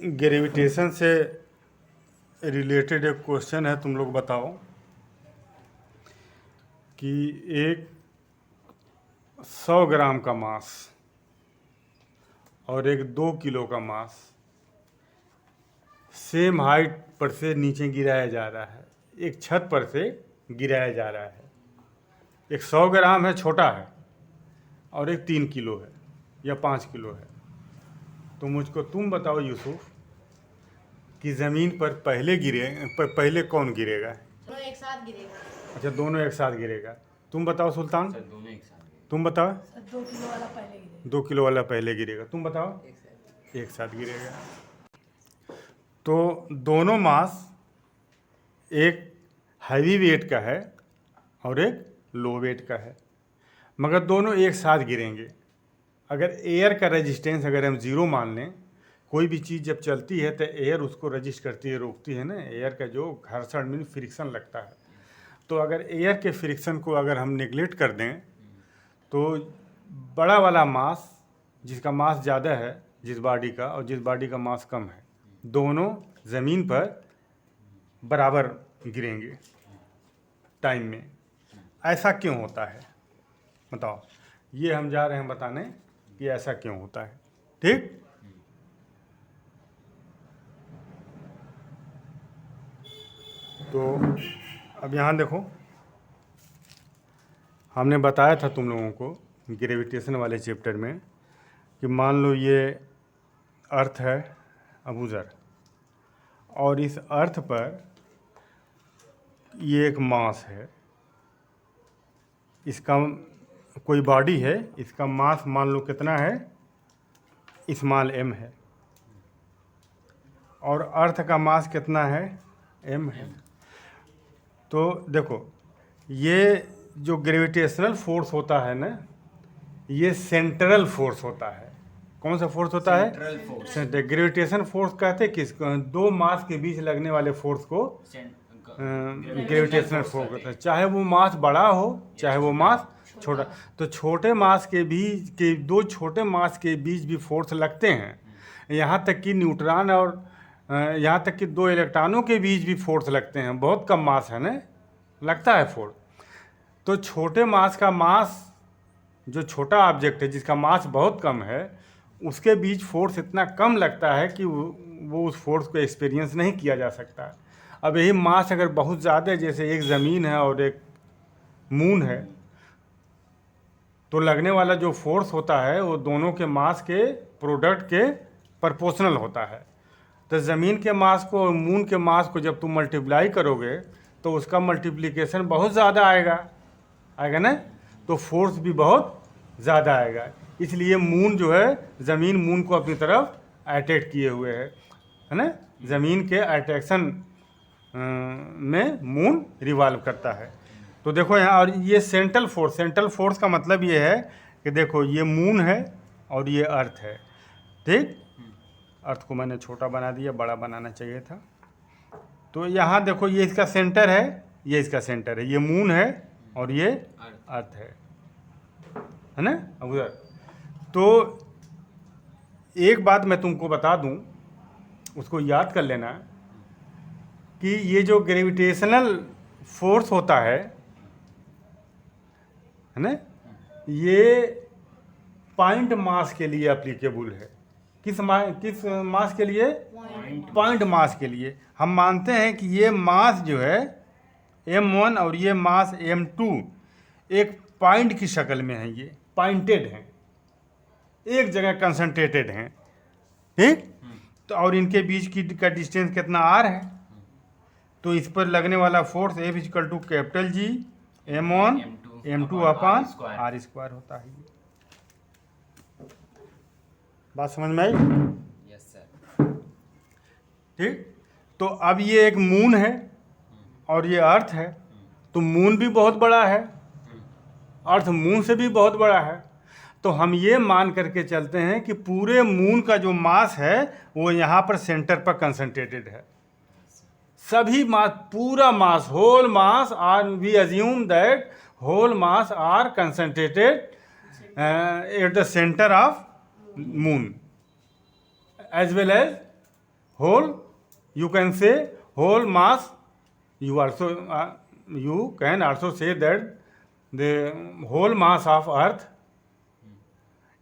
Gravitation से related एक question है, तुम लोग बताओ कि एक 100 ग्राम का मास और एक 2 किलो का मास सेम हाइट पर से नीचे गिराया जा रहा है, एक छत पर से गिराया जा रहा है। एक 100 ग्राम है, छोटा है, और एक 3 किलो है या 5 किलो है। तो मुझको तुम बताओ यूसुफ कि ज़मीन पर पहले कौन गिरेगा? दोनों एक साथ गिरेगा। अच्छा, दोनों एक साथ गिरेगा। तुम बताओ सुल्तान। सर दोनों एक साथ गिरेगा। तुम बताओ। 2 किलो वाला पहले गिरेगा। 2 किलो वाला पहले गिरेगा। तुम बताओ। एक साथ गिरेगा। तो दोनों मास एक हैवी वेट का है और एक लो वेट का है, मगर दोनों एक साथ गिरेंगे। अगर एयर का रेजिस्टेंस अगर हम ज़ीरो मान लें, कोई भी चीज़ जब चलती है तो एयर उसको रजिस्ट करती है, रोकती है ना। एयर का जो घर्षण में फ्रिक्शन लगता है, तो अगर एयर के फ्रिक्शन को अगर हम नेगलेक्ट कर दें तो बड़ा वाला मास, जिसका मास ज़्यादा है जिस बॉडी का, और जिस बॉडी का मास कम है, दोनों ज़मीन पर बराबर गिरेंगे टाइम में। ऐसा क्यों होता है बताओ? ये हम जा रहे हैं बताने कि ऐसा क्यों होता है। ठीक। तो अब यहाँ देखो, हमने बताया था तुम लोगों को ग्रेविटेशन वाले चैप्टर में कि मान लो ये अर्थ है अबूज़र, और इस अर्थ पर ये एक मास है, इसका कोई बॉडी है, इसका मास मान लो कितना है, स्मॉल m है, और अर्थ का मास कितना है, m है। तो देखो, ये जो ग्रेविटेशनल फोर्स होता है ना, ये सेंट्रल फोर्स होता है। कौन सा फोर्स होता है? Central force. ग्रेविटेशन फोर्स कहते हैं किसको? दो मास के बीच लगने वाले फोर्स को ग्रेविटेशनल फोर्स होता है, चाहे वो मास बड़ा हो चाहे वो मास छोटा। तो छोटे मास के बीच के, दो छोटे मास के बीच भी फोर्स लगते हैं। यहाँ तक कि न्यूट्रॉन और यहाँ तक कि 2 इलेक्ट्रॉनों के बीच भी फोर्स लगते हैं। बहुत कम मास है ना, लगता है फोर्स। तो छोटे मास का मास, जो छोटा ऑब्जेक्ट है जिसका मास बहुत कम है, उसके बीच फोर्स इतना कम लगता है कि वो उस फोर्स को एक्सपीरियंस नहीं किया जा सकता। अब यही मास अगर बहुत ज़्यादा है, जैसे एक ज़मीन है और एक मून है, तो लगने वाला जो फोर्स होता है वो दोनों के मास के प्रोडक्ट के प्रोपोर्शनल होता है। तो ज़मीन के मास को और मून के मास को जब तुम मल्टीप्लाई करोगे तो उसका मल्टीप्लिकेशन बहुत ज़्यादा आएगा ना, तो फोर्स भी बहुत ज़्यादा आएगा। इसलिए मून जो है, ज़मीन मून को अपनी तरफ अट्रैक्ट किए हुए है ना। ज़मीन के अट्रैक्शन में मून रिवॉल्व करता है। तो देखो यहाँ, और ये सेंट्रल फोर्स का मतलब ये है कि देखो, ये मून है और ये अर्थ है। ठीक। अर्थ को मैंने छोटा बना दिया, बड़ा बनाना चाहिए था। तो यहाँ देखो, ये इसका सेंटर है, ये इसका सेंटर है, ये मून है और ये अर्थ है ना उधर। तो एक बात मैं तुमको बता दूं, उसको याद कर लेना कि ये जो ग्रेविटेशनल फोर्स होता है ना, ये पॉइंट मास के लिए एप्लीकेबल है। किस मास के लिए? पॉइंट मास के लिए। हम मानते हैं कि ये मास जो है m1 और ये मास m2 एक पॉइंट की शक्ल में है, ये पॉइंटेड हैं, एक जगह कंसंट्रेटेड हैं। ठीक। तो और इनके बीच का डिस्टेंस कितना r है, तो इस पर लगने वाला force F = capital G m1 m2 upon r² होता है। ये बात समझ में आई? Yes sir. ठीक। तो अब ये एक मून है और ये अर्थ है, तो मून भी बहुत बड़ा है, अर्थ मून से भी बहुत बड़ा है। तो हम ये मान करके चलते हैं कि पूरे मून का जो मास है वो यहाँ पर सेंटर पर कंसंट्रेटेड है। सभी मास, पूरा mass, whole mass are, we assume that whole mass are concentrated at the centre of moon as well as whole, you can say whole mass. You can also say that the whole mass of Earth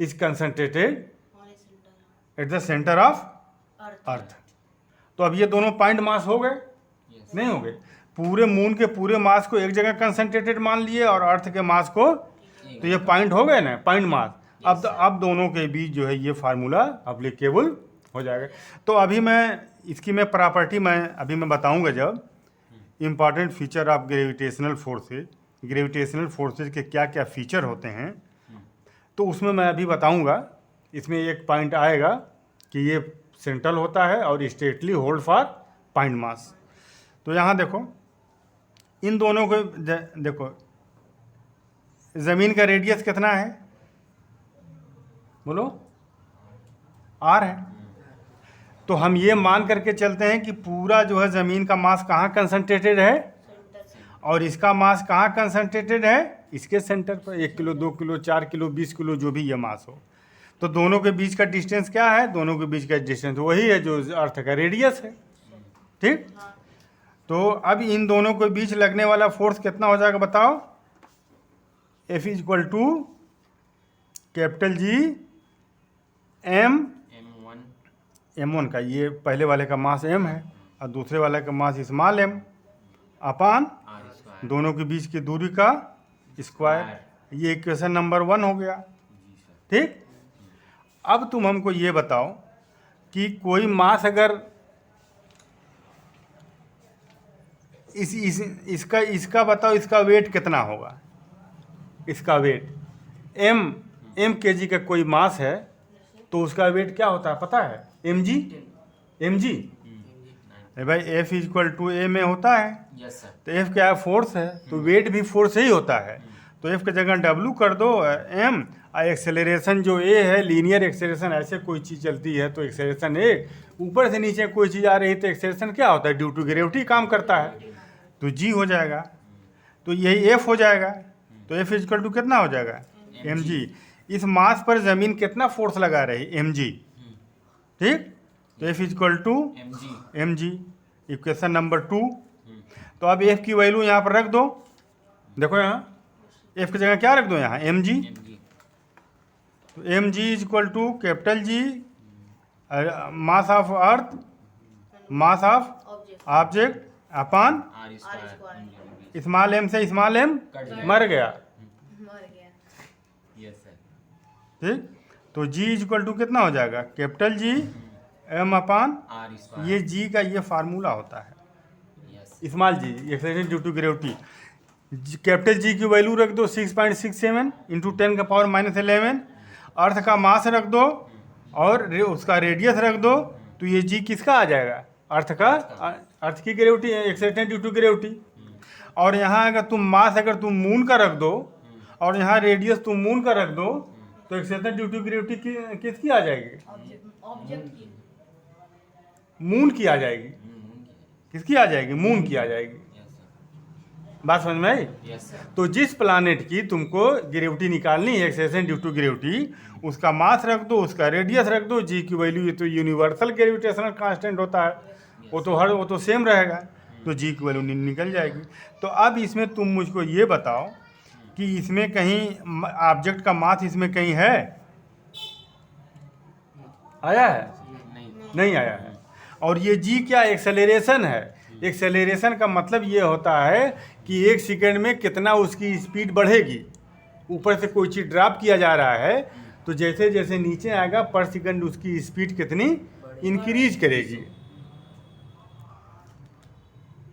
is concentrated और इस center at the center of earth Earth. तो अब ये दोनों point mass हो गए, Yes. नहीं हो गए? पूरे मून के पूरे मास को एक जगह कंसंट्रेटेड मान लिए और अर्थ के मास को, तो ये पॉइंट हो गए ना, पॉइंट मास। अब दोनों के बीच जो है ये फार्मूला अप्लीकेबल हो जाएगा। तो अभी मैं प्रॉपर्टी मैं बताऊंगा जब important feature of gravitational forces के क्या क्या फीचर होते हैं, तो उसमें मैं अभी बताऊंगा। इसमें एक पॉइंट आएगा कि ये सेंट्रल होता है और straightly hold for point mass. तो यहाँ देखो, इन दोनों को देखो, ज़मीन का रेडियस कितना है, बोलो, आर है। तो हम ये मान करके चलते हैं कि पूरा जो है ज़मीन का मास कहाँ कंसंट्रेटेड है, और इसका मास कहाँ कंसंट्रेटेड है, इसके सेंटर पर। 1 किलो, 2 किलो, 4 किलो, 20 किलो, जो भी ये मास हो। तो दोनों के बीच का डिस्टेंस क्या है, दोनों के बीच का डिस्टेंस वही है जो अर्थ का रेडियस है, ठीक। तो अब इन दोनों के बीच लगने वाला फोर्स कितना हो जाएगा बताओ। F equal to capital G M1 का, ये पहले वाले का मास M है और दूसरे वाले का मास स्मॉल m अपान दोनों के बीच की दूरी का स्क्वायर। ये इक्वेशन नंबर 1 हो गया, ठीक। अब तुम हमको ये बताओ कि कोई मास अगर इसका बताओ, इसका वेट कितना होगा। इसका वेट m kg का कोई मास है तो उसका वेट क्या होता है पता है, mg। भाई F इक्वल टू a में होता है। Yes, sir. तो F क्या है, फोर्स है, तो वेट भी फोर्स ही होता है। तो F की जगह W कर दो m, और एक्सेलरेशन जो a है, लीनियर एक्सेलरेशन, ऐसे कोई चीज़ चलती है तो एक्सेलरेशन a, ऊपर से नीचे कोई चीज़ आ रही है तो एक्सेलरेशन क्या होता है, ड्यू टू ग्रेविटी काम करता है, तो g हो जाएगा। तो यही F हो जाएगा। तो F इक्वल टू कितना हो जाएगा, mg। इस मास पर ज़मीन कितना फोर्स लगा रही, mg, ठीक। तो F equal to mg, equation number 2। तो अब F की वैल्यू यहाँ पर रख दो, देखो यहाँ F की जगह क्या रख दो, यहाँ mg। तो mg is equal to capital G mass of earth, mass of object upon small m से स्मॉल m मर गया, मर गया। Yes, sir. ठीक। तो G इज इक्वल टू कितना हो जाएगा, कैपिटल G m अपान, R square. ये G का ये फार्मूला होता है, Yes. Small g acceleration due to gravity. Capital G की वैल्यू रख दो 6.67 इंटू 10 का पावर -11। अर्थ का मास रख दो और उसका रेडियस रख दो, तो ये G किसका आ जाएगा, अर्थ की ग्रेविटी है, एक्सेलरेशन ड्यू टू ग्रेविटी। और यहाँ अगर तुम मास अगर तुम मून का रख दो और यहाँ रेडियस तुम मून का रख दो, तो एक्सेलरेशन ड्यू टू ग्रेविटी किसकी आ जाएगी, ऑब्जेक्ट की मून की आ जाएगी। किसकी आ जाएगी, मून की आ जाएगी। Yes, sir. बात समझ में आई। Yes, sir. तो जिस प्लानेट की तुमको ग्रेविटी निकालनी है, एक्सेलरेशन ड्यू टू ग्रेविटी, उसका मास रख दो, उसका रेडियस रख दो, जी की वैल्यू, ये तो यूनिवर्सल ग्रेविटेशनल कांस्टेंट होता है, वो तो सेम रहेगा, तो जी की वैल्यू निकल जाएगी। तो अब इसमें तुम मुझको ये बताओ कि इसमें कहीं ऑब्जेक्ट का मास इसमें कहीं है, आया है, नहीं आया है। और ये जी क्या, एक्सेलरेशन है। एक्सेलरेशन का मतलब ये होता है कि 1 सेकंड में कितना उसकी स्पीड बढ़ेगी। ऊपर से कोई चीज़ ड्रॉप किया जा रहा है तो जैसे जैसे नीचे आएगा पर सेकंड उसकी स्पीड कितनी इंक्रीज करेगी,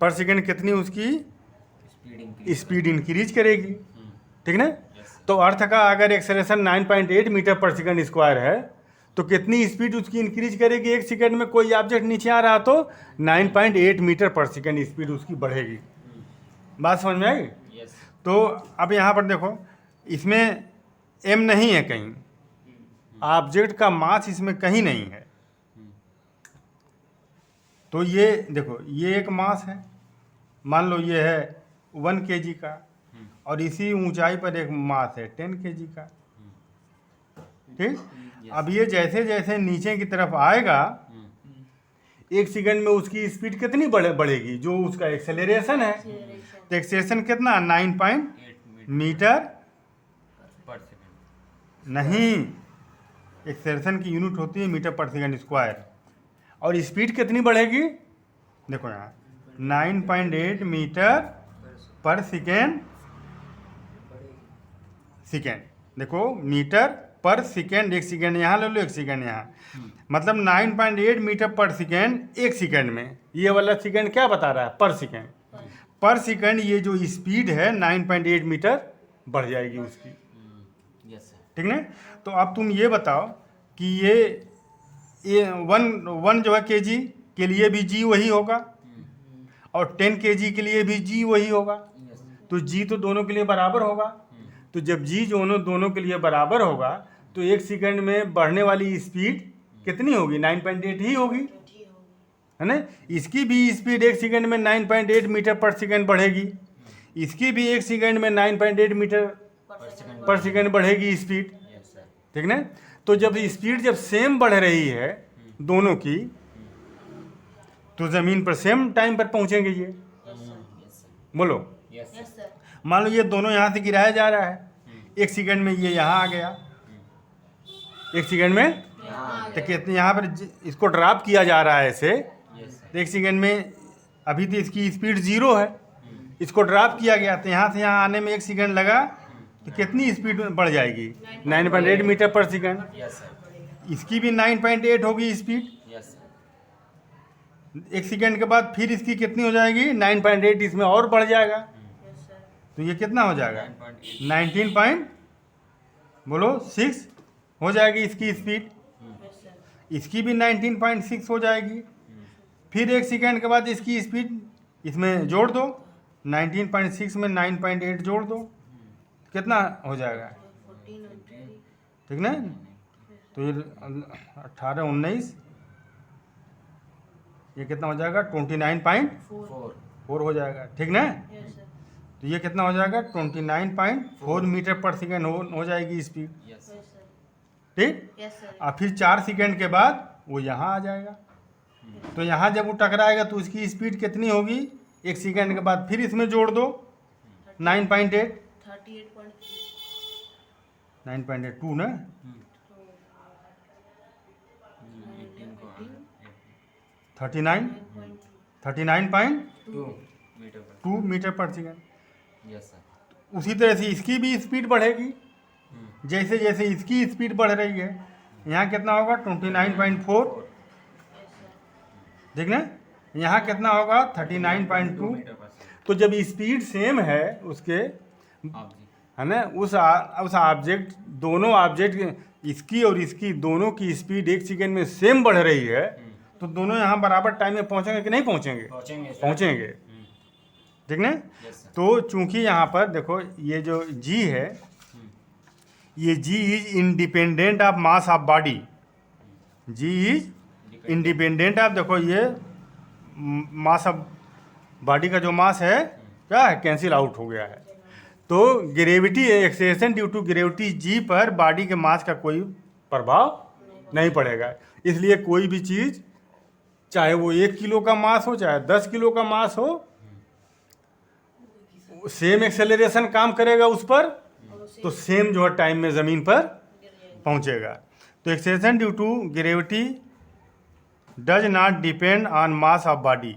पर सेकंड कितनी उसकी Speed increase. स्पीड इंक्रीज करेगी, ठीक ना। तो अर्थ का अगर एक्सेलरेशन 9.8 मीटर पर सेकंड स्क्वायर है तो कितनी स्पीड उसकी इंक्रीज करेगी, 1 सेकंड में कोई ऑब्जेक्ट नीचे आ रहा तो 9.8 मीटर पर सेकंड स्पीड उसकी बढ़ेगी। बात समझ में आई। Yes. तो अब यहाँ पर देखो, इसमें m नहीं है कहीं, ऑब्जेक्ट का मास इसमें कहीं नहीं है। तो ये देखो, ये एक मास है, मान लो ये है 1 kg का, और इसी ऊंचाई पर एक मास है 10 kg का, ठीक। अब ये जैसे जैसे नीचे की तरफ आएगा, 1 सेकंड में उसकी स्पीड कितनी बढ़ेगी, जो उसका एक्सेलरेशन है। तो एक्सेलरेशन कितना, 9 मीटर पर सेकंड। नहीं, एक्सेलरेशन की यूनिट होती है मीटर पर सेकंड स्क्वायर। और स्पीड कितनी बढ़ेगी, देखो यहाँ 9.8 मीटर पर सेकेंड। देखो मीटर पर सेकेंड, 1 सेकेंड यहाँ ले लो, 1 सेकेंड यहाँ, मतलब 9.8 मीटर पर सेकेंड 1 सेकेंड में। ये वाला सेकेंड क्या बता रहा है, पर सेकेंड। पर सेकेंड ये जो स्पीड है 9.8 मीटर बढ़ जाएगी उसकी, यस सर। ठीक ना। तो अब तुम ये बताओ कि ये वन जो है केजी के लिए भी जी वही होगा, और 10 केजी के लिए भी जी वही होगा। यस तो जी तो दोनों के लिए बराबर होगा। तो जब जी दोनों के लिए बराबर होगा तो 1 सेकंड में बढ़ने वाली स्पीड कितनी होगी, 9.8 ही होगी, है ना। इसकी भी स्पीड 1 सेकंड में 9.8 मीटर पर सेकंड बढ़ेगी, इसकी भी 1 सेकंड में 9.8 मीटर पर सेकंड बढ़ेगी स्पीड, यस सर। ठीक ना। तो जब स्पीड जब सेम बढ़ रही है दोनों की, तो ज़मीन पर सेम टाइम पर पहुंचेंगे ये, यस सर। बोलो। Yes yes sir. मान लो ये दोनों यहाँ से गिराया जा रहा है, 1 सेकंड में ये यहाँ आ गया, 1 सेकंड में, तो कितने यहाँ पर इसको ड्रॉप किया जा रहा है ऐसे, यस सर। तो 1 सेकंड में अभी तो इसकी स्पीड 0 है, इसको ड्रॉप किया गया तो यहाँ से यहाँ आने में 1 सेकंड लगा, तो कितनी स्पीड बढ़ जाएगी, 9.8 मीटर पर सेकंड। Yes sir. इसकी भी 9.8 होगी स्पीड। Yes sir. 1 सेकंड के बाद फिर इसकी कितनी हो जाएगी, 9.8, इसमें और बढ़ जाएगा, यस सर। तो ये कितना हो जाएगा, 9.8। 19 पॉइंट बोलो 6 हो जाएगी इसकी स्पीड। Yes sir. इसकी भी 19.6 हो जाएगी। फिर 1 सेकंड के बाद इसकी स्पीड इसमें जोड़ दो, 19.6 में 9.8 जोड़ दो, कितना हो जाएगा, 14 ठीक ना। तो ये 18 19, ये कितना हो जाएगा, 29.4 हो जाएगा, ठीक ना। Yes sir. तो ये कितना हो जाएगा, 29.4 मीटर पर सेकंड हो जाएगी स्पीड, यस यस सर। ठीक। Yes sir. और फिर 4 सेकंड के बाद वो यहाँ आ जाएगा, तो यहाँ जब वो टकराएगा तो उसकी स्पीड कितनी होगी, 1 सेकंड के बाद फिर इसमें जोड़ दो 9.8, 38.3। 9.82 ना, 39 39.2 2 मीटर पर। मीटर पर सेकंड। Yes sir. उसी तरह से इसकी भी स्पीड बढ़ेगी, जैसे जैसे इसकी स्पीड बढ़ रही है, यहाँ कितना होगा, 29.4, ठीक ना। यहाँ कितना होगा, 39.2। मीटर पर सेकंड। तो जब स्पीड सेम है उसके, आप जी। है ना, उस ऑब्जेक्ट, दोनों ऑब्जेक्ट इसकी और इसकी दोनों की स्पीड 1 सेकंड में सेम बढ़ रही है, तो दोनों यहाँ बराबर टाइम में पहुँचेंगे कि नहीं पहुँचेंगे, पहुंचेंगे सर। पहुँचेंगे, ठीक ना। Yes sir. तो चूंकि यहाँ पर देखो ये जो जी है, ये g is independent of mass of body, g is independent of, देखो ये मास ऑफ बॉडी का जो मास है क्या है, कैंसिल आउट हो गया है। तो gravity acceleration due to gravity g पर बॉडी के मास का कोई प्रभाव नहीं पड़ेगा। इसलिए कोई भी चीज़, चाहे वो 1 किलो का मास हो चाहे 10 किलो का मास हो, सेम एक्सेलरेशन काम करेगा उस पर, तो सेम जो है टाइम में ज़मीन पर पहुंचेगा। तो acceleration due to gravity does not depend on mass of body.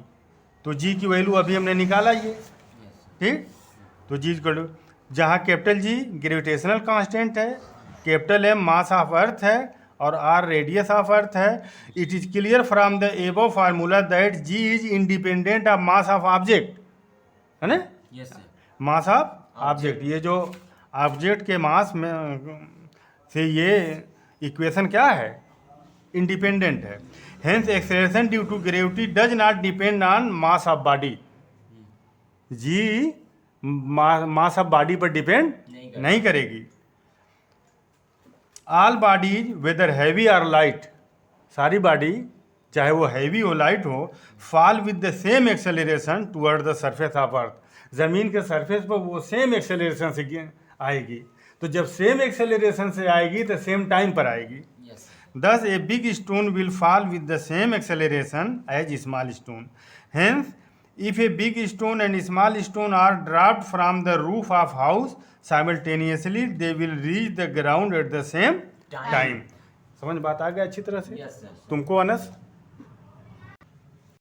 तो जी की वैल्यू अभी हमने निकाला ये, यस सर। ठीक। तो जी को जहाँ कैपिटल जी ग्रेविटेशनल कांस्टेंट है, कैपिटल एम मास ऑफ अर्थ है और आर रेडियस ऑफ अर्थ है, it is clear from the above formula that ji is independent of mass of object, है ना, yes sir. Mass of object. ये जो object के मास में से ये इक्वेशन क्या है, इंडिपेंडेंट है। Hence acceleration due to gravity does not depend on mass of body. G mass of body पर डिपेंड नहीं करेगी। ऑल बॉडीज वेदर हैवी और लाइट, सारी बॉडी चाहे वो हैवी हो लाइट हो, fall with the same acceleration toward the surface of earth. ज़मीन के सरफेस पर वो सेम एक्सेलरेशन से आएगी। तो जब सेम एक्सेलरेशन से आएगी तो सेम टाइम पर आएगी। Yes sir. Thus, a big stone will fall with the same acceleration as a small stone. Hence, if a big stone and a small stone are dropped from the roof of house simultaneously, they will reach the ground at the same time. समझ बात आ गया अच्छी तरह से? Yes, sir. तुमको अनस?